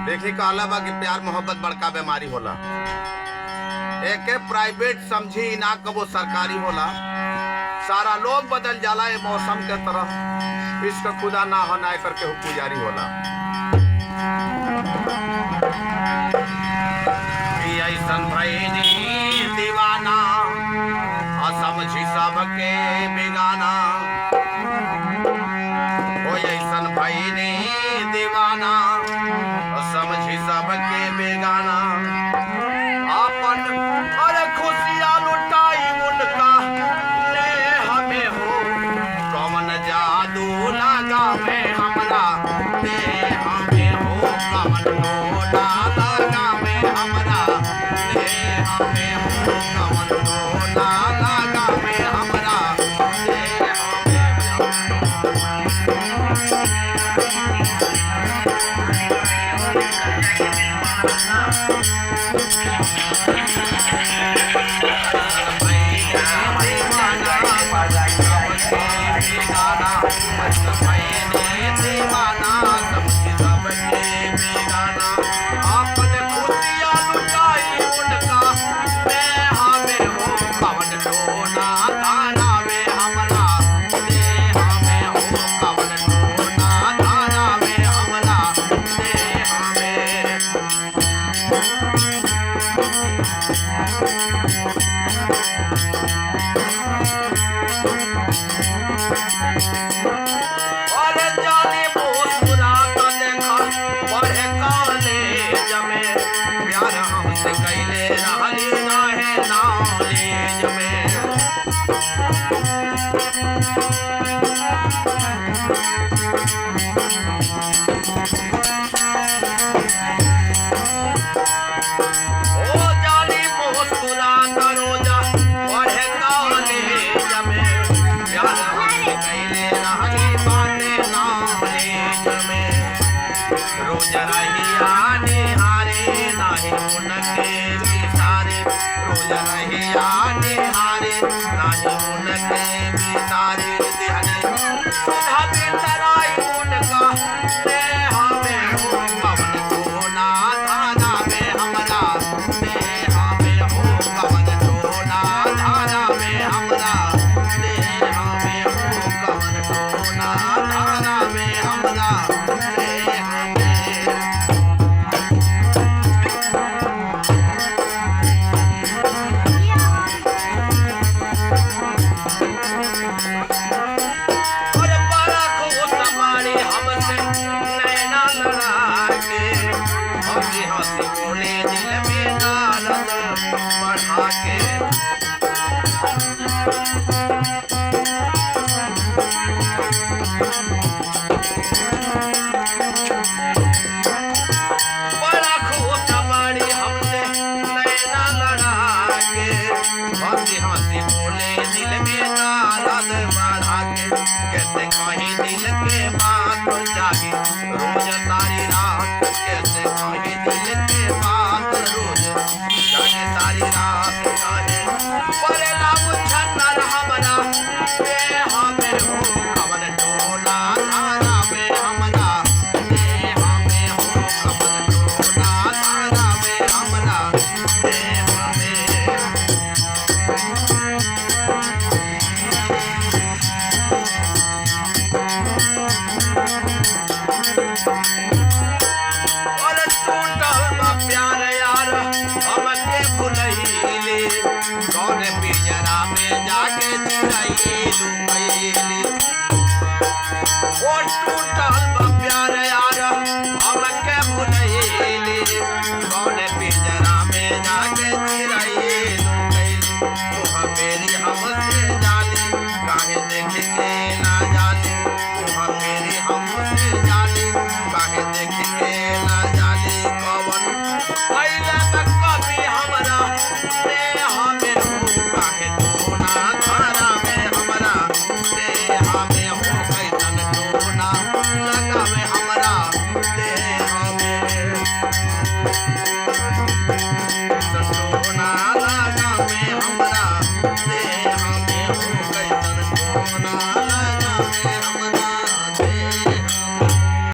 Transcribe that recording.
देखी कहला बा कि प्यार मोहब्बत बड़का बीमारी होला। एक प्राइवेट समझी ना कबो सरकारी होला। सारा लोग बदल जाला ये मौसम के तरह। इश्क खुदा ना होना करके पुजारी होला। ऐसन भइनी दीवाना समझी सबके बेगाना। ओ ऐसन भइनी दीवाना समझी सबके बेगाना। अपन अरे खुशियाँ लुटाई उनका ले हमें हो। कौन जादू लगा में हमरा दे हमें हो। कौन डोला लगा में हमरा दे हमें हो। कौन डोला लगा में हमरा दे हंसी बोले दिल में दर्द बढ़ा के।